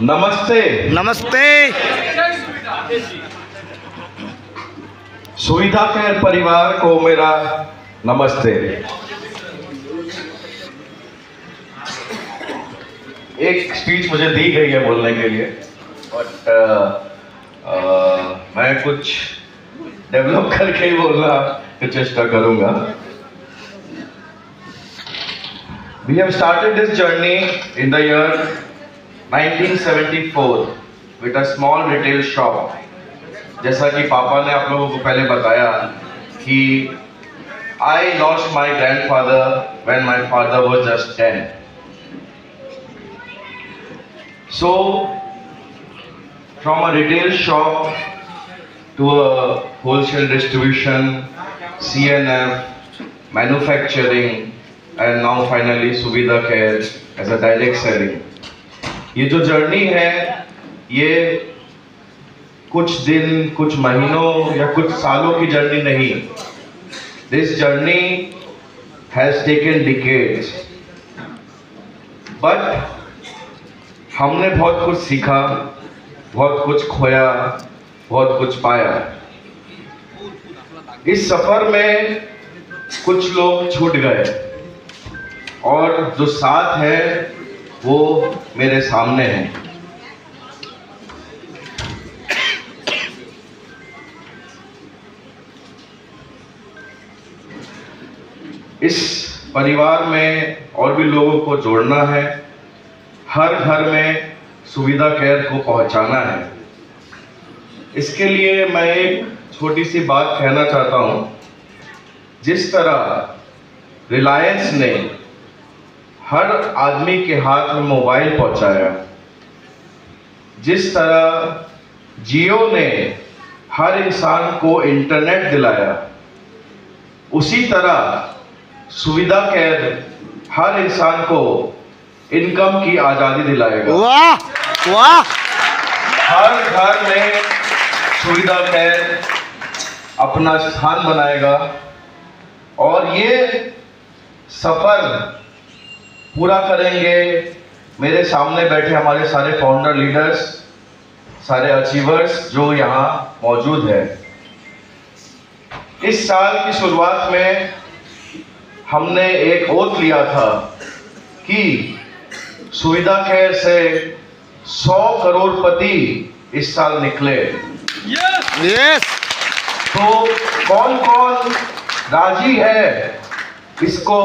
नमस्ते। नमस्ते। सुविधा केयर परिवार को मेरा नमस्ते। एक स्पीच मुझे दी गई है बोलने के लिए, बट मैं कुछ डेवलप करके ही बोलना की चेष्टा करूंगा। We have started this journey in the year 1974 with a small retail shop. जैसा कि पापा ने आप लोगों को पहले बताया कि I lost my grandfather when my father was just 10. So from a retail shop to a wholesale distribution, CNF, manufacturing, and now finally सुविधा care as a direct selling. ये जो जर्नी है ये कुछ दिन, कुछ महीनों या कुछ सालों की जर्नी नहीं। This journey has taken decades. But हमने बहुत कुछ सीखा, बहुत कुछ खोया, बहुत कुछ पाया। इस सफर में कुछ लोग छूट गए और जो साथ है वो मेरे सामने है। इस परिवार में और भी लोगों को जोड़ना है, हर घर में सुविधा केयर को पहुंचाना है। इसके लिए मैं एक छोटी सी बात कहना चाहता हूं। जिस तरह रिलायंस ने हर आदमी के हाथ में मोबाइल पहुंचाया, जिस तरह जियो ने हर इंसान को इंटरनेट दिलाया, उसी तरह सुविधा केयर हर इंसान को इनकम की आजादी दिलाएगा। वाह वाह। हर घर में सुविधा केयर अपना स्थान बनाएगा और ये सफर पूरा करेंगे मेरे सामने बैठे हमारे सारे फाउंडर लीडर्स, सारे अचीवर्स जो यहाँ मौजूद है। इस साल की शुरुआत में हमने एक ओथ लिया था कि सुविधा केयर से 100 करोड़पति इस साल निकले। यस। तो कौन कौन राजी है इसको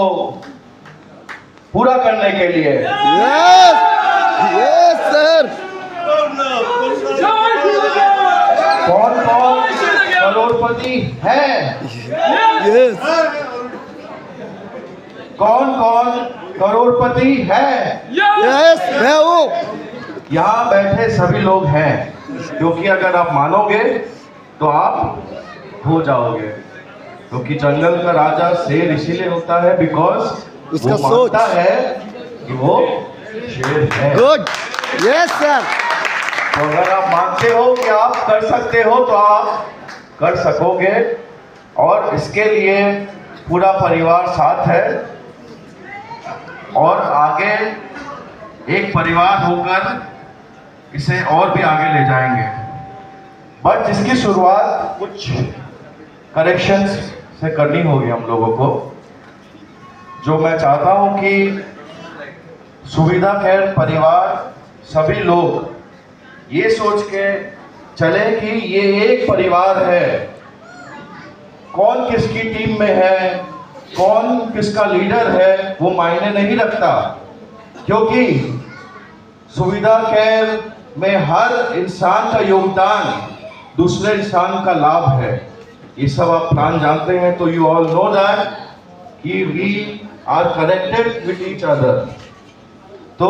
पूरा करने के लिए? Yes yes sir. कौन कौन करोड़पति है? यस। कौन कौन करोड़पति है? यस मैं हूँ। यहाँ बैठे सभी लोग हैं, क्योंकि अगर आप मानोगे तो आप हो जाओगे। क्योंकि जंगल का राजा शेर इसीलिए होता है बिकॉज उसका वो सोच मानता है कि वो शेर है। गुड। Yes sir. तो अगर आप मानते हो कि आप कर सकते हो तो आप कर सकोगे, और इसके लिए पूरा परिवार साथ है और आगे एक परिवार होकर इसे और भी आगे ले जाएंगे। बट जिसकी शुरुआत कुछ करेक्शंस से करनी होगी हम लोगों को। जो मैं चाहता हूं कि सुविधा केयर परिवार सभी लोग ये सोच के चले कि ये एक परिवार है। कौन किसकी टीम में है, कौन किसका लीडर है, वो मायने नहीं रखता, क्योंकि सुविधा केयर में हर इंसान का योगदान दूसरे इंसान का लाभ है। ये सब आप प्लान जानते हैं, तो यू ऑल नो दैट कि we are connected with each other. तो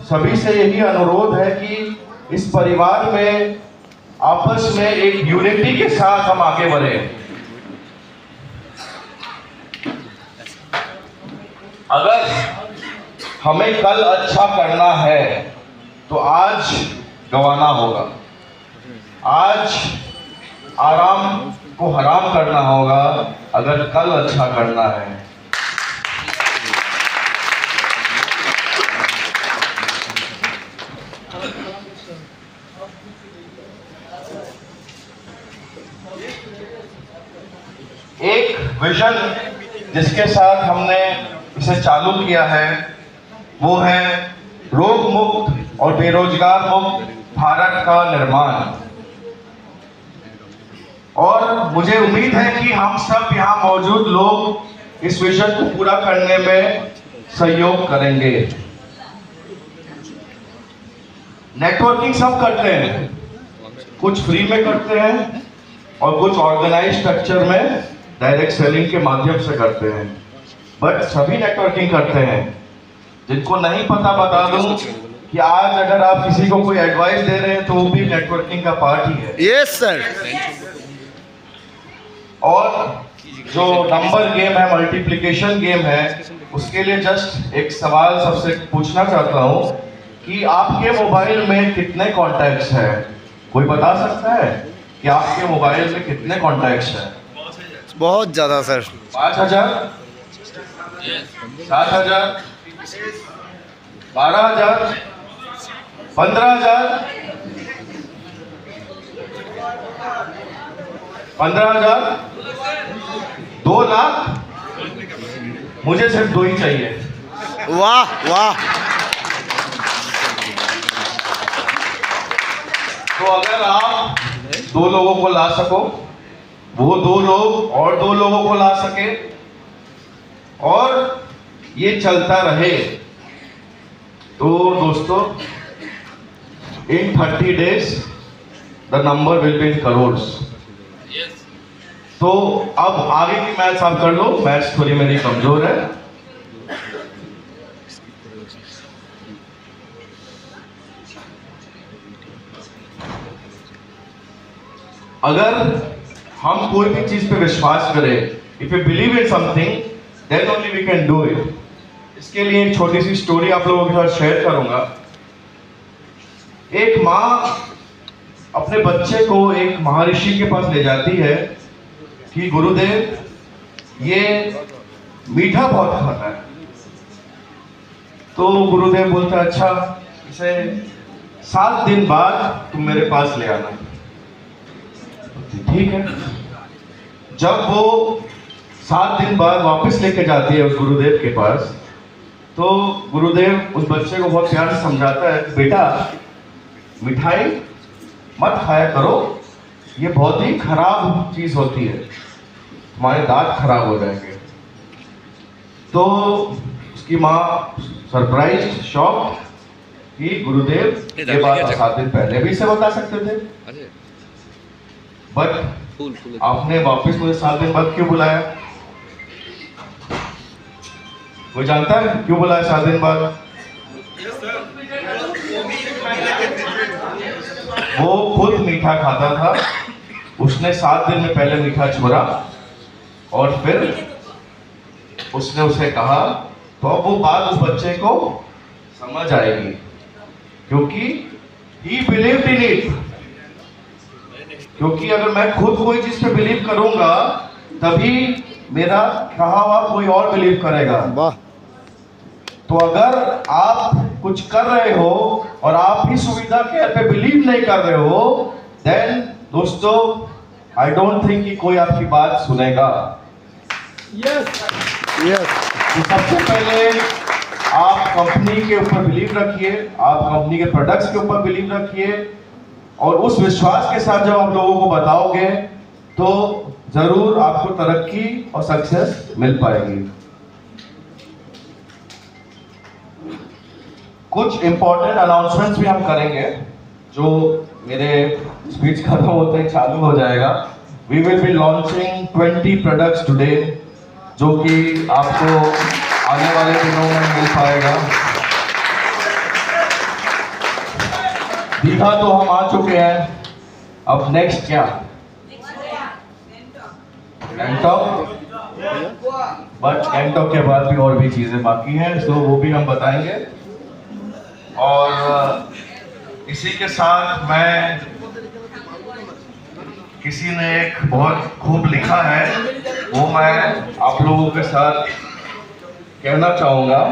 सभी से यही अनुरोध है कि इस परिवार में आपस में एक यूनिटी के साथ हम आगे बढ़े। अगर हमें कल अच्छा करना है तो आज गंवाना होगा, आज आराम को हराम करना होगा अगर कल अच्छा करना है। विजन जिसके साथ हमने इसे चालू किया है वो है रोग मुक्त और बेरोजगार मुक्त भारत का निर्माण। और मुझे उम्मीद है कि हम सब यहाँ मौजूद लोग इस विजन को पूरा करने में सहयोग करेंगे। नेटवर्किंग सब करते हैं, कुछ फ्री में करते हैं और कुछ ऑर्गेनाइज स्ट्रक्चर में डायरेक्ट सेलिंग के माध्यम से करते हैं, बट सभी नेटवर्किंग करते हैं। जिनको नहीं पता बता दूं कि आज अगर आप किसी को कोई एडवाइस दे रहे हैं तो वो भी नेटवर्किंग का पार्ट ही है। Yes sir. और जो नंबर गेम है, मल्टीप्लिकेशन गेम है, उसके लिए जस्ट एक सवाल सबसे पूछना चाहता हूं कि आपके मोबाइल में कितने कॉन्टैक्ट्स हैं? कोई बता सकता है कि आपके मोबाइल में कितने कॉन्टैक्ट्स हैं? बहुत ज्यादा सर। 5000, 7000, 12000, 15000, 15000, 2 लाख? मुझे सिर्फ 2 ही चाहिए। वाह वाह। तो अगर आप 2 लोगों को ला सको, वो 2 लोग और 2 लोगों को ला सके और ये चलता रहे, तो दोस्तों इन 30 days the number will be in crores. तो अब आगे की मैथ्स आप कर लो, मैथ्स थोड़ी मेरी कमजोर है। अगर हम कोई भी चीज पे विश्वास करें, if you believe in something then only we can do it. इसके लिए एक छोटी सी स्टोरी आप लोगों के साथ शेयर करूंगा। एक माँ अपने बच्चे को एक महर्षि के पास ले जाती है कि गुरुदेव ये मीठा बहुत खाता है। तो गुरुदेव बोलता है अच्छा इसे 7 दिन बाद तुम मेरे पास ले आना। ठीक है। जब वो 7 दिन बाद वापस लेके जाती है उस गुरुदेव के पास, तो गुरुदेव उस बच्चे को बहुत प्यार से समझाता है बेटा मिठाई मत खाया करो, ये बहुत ही खराब चीज होती है, तुम्हारे दांत खराब हो जाएंगे। तो उसकी माँ सरप्राइज शॉक कि गुरुदेव ये बात 7 दिन पहले भी इसे बता सकते थे, बट आपने वापस मुझे 7 दिन बाद क्यों बुलाया? कोई जानता है क्यों बुलाया 7 दिन बाद? वो खुद मीठा खाता था, उसने 7 दिन में पहले मीठा छोड़ा और फिर उसने उसे कहा, तो अब वो बात उस बच्चे को समझ आएगी क्योंकि he believed in it। क्योंकि अगर मैं खुद कोई चीज पे बिलीव करूंगा तभी मेरा कहा हुआ कोई और बिलीव करेगा। वाह। तो अगर आप कुछ कर रहे हो और आप ही सुविधा के पे बिलीव नहीं कर रहे हो, देन दोस्तों आई डोंट थिंक कि कोई आपकी बात सुनेगा। यस। तो सबसे पहले आप कंपनी के ऊपर बिलीव रखिए, आप कंपनी के प्रोडक्ट्स के ऊपर बिलीव रखिए और उस विश्वास के साथ जब आप लोगों को बताओगे तो जरूर आपको तरक्की और सक्सेस मिल पाएगी। कुछ इंपॉर्टेंट अनाउंसमेंट्स भी हम करेंगे, जो मेरे स्पीच खत्म होते ही चालू हो जाएगा। We will be launching 20 products today, जो कि आपको आने वाले दिनों में मिल पाएगा। दीघा तो हम आ चुके हैं, अब नेक्स्ट क्या? गैंगटॉक, बट गैंगटॉक के बाद भी और भी चीजें बाकी हैं, तो वो भी हम बताएंगे। और इसी के साथ मैं, किसी ने एक बहुत खूब लिखा है, वो मैं आप लोगों के साथ कहना चाहूंगा।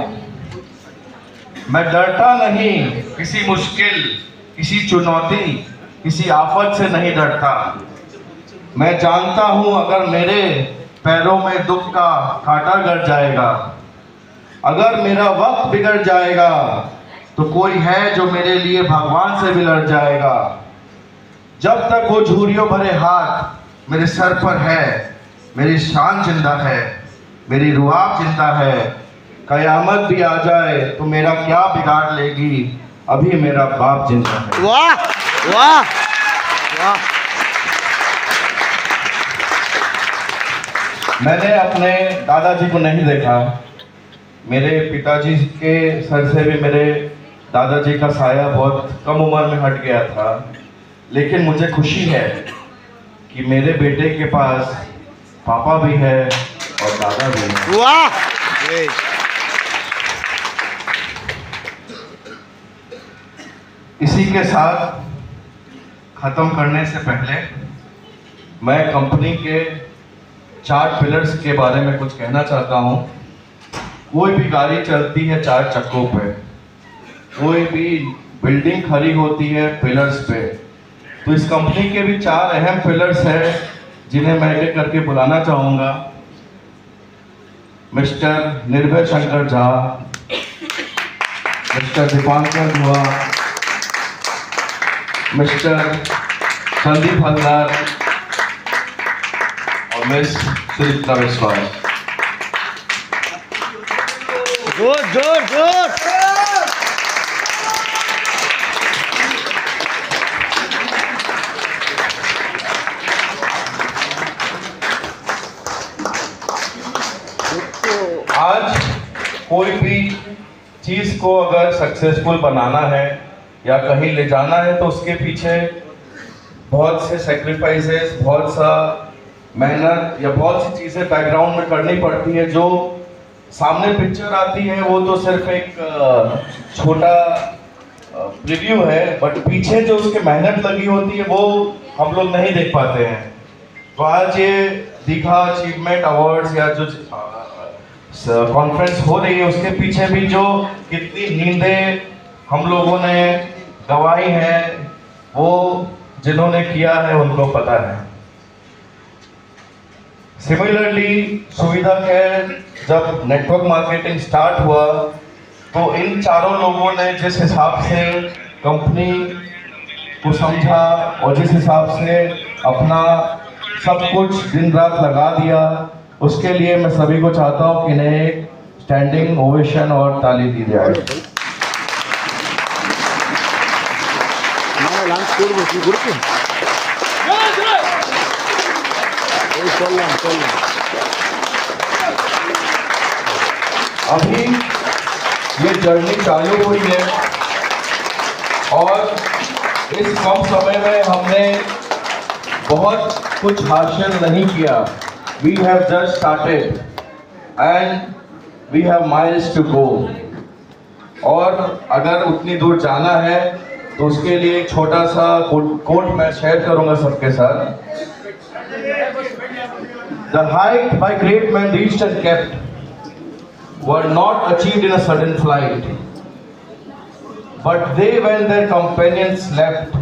मैं डरता नहीं किसी मुश्किल, किसी चुनौती, किसी आफत से नहीं डरता। मैं जानता हूं अगर मेरे पैरों में दुख का कांटा गड़ जाएगा। अगर मेरा वक्त बिगड़ जाएगा तो कोई है जो मेरे लिए भगवान से भी लड़ जाएगा। जब तक वो झुर्रियों भरे हाथ मेरे सर पर है, मेरी शान जिंदा है, मेरी रुआब जिंदा है। कयामत भी आ जाए तो मेरा क्या बिगाड़ लेगी, अभी मेरा बाप जिंदा है। वाह वाह वाह। मैंने अपने दादाजी को नहीं देखा, मेरे पिताजी के सर से भी मेरे दादाजी का साया बहुत कम उम्र में हट गया था, लेकिन मुझे खुशी है कि मेरे बेटे के पास पापा भी है और दादा भी है। वाह। इसी के साथ ख़त्म करने से पहले मैं कंपनी के 4 पिलर्स के बारे में कुछ कहना चाहता हूँ। कोई भी गाड़ी चलती है 4 चक्कों पे, कोई भी बिल्डिंग खड़ी होती है पिलर्स पे। तो इस कंपनी के भी 4 अहम पिलर्स हैं जिन्हें मैं एक करके बुलाना चाहूँगा। मिस्टर निर्भय शंकर झा, मिस्टर दीपांकर दुआ, मिस्टर संदीप हल्दार और मिस सुचित्रा विश्वास। जोर जोर जोर। आज कोई भी चीज को अगर सक्सेसफुल बनाना है या कहीं ले जाना है तो उसके पीछे बहुत से सेक्रीफाइसेस, बहुत सा मेहनत या बहुत सी चीज़ें बैकग्राउंड में करनी पड़ती है। जो सामने पिक्चर आती है वो तो सिर्फ एक छोटा प्रीव्यू है, बट पीछे जो उसके मेहनत लगी होती है वो हम लोग नहीं देख पाते हैं। तो आज ये दीघा अचीवमेंट अवार्ड्स या जो कॉन्फ्रेंस हो रही है उसके पीछे भी जो कितनी नींदें हम लोगों ने गवाई हैं, वो जिन्होंने किया है उनको पता है। सिमिलरली सुविधा केयर जब नेटवर्क मार्केटिंग स्टार्ट हुआ तो इन चारों लोगों ने जिस हिसाब से कंपनी को समझा और जिस हिसाब से अपना सब कुछ दिन रात लगा दिया, उसके लिए मैं सभी को चाहता हूं कि इन्हें एक स्टैंडिंग ओवेशन और ताली दी जाए। अभी ये जर्नी चालू हुई है और इस कम समय में हमने बहुत कुछ हासिल नहीं किया। We have just started and we have miles to go। और अगर उतनी दूर जाना है तो उसके लिए एक छोटा सा कोट मैं शेयर करूंगा सबके साथ। The height by great men reached and kept were not achieved in a sudden flight, but they, when their companions slept,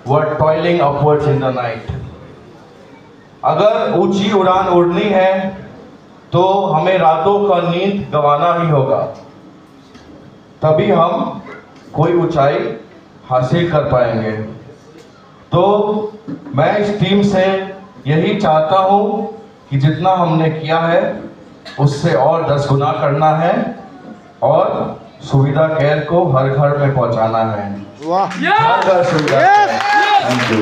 were toiling upwards in the night। अगर ऊंची उड़ान उड़नी है तो हमें रातों का नींद गंवाना ही होगा, तभी हम कोई ऊंचाई हासिल कर पाएंगे। तो मैं इस टीम से यही चाहता हूं कि जितना हमने किया है उससे और 10 गुना करना है और सुविधा केयर को हर घर में पहुंचाना है। वाह। हर घर सुविधा केयर। Thank you.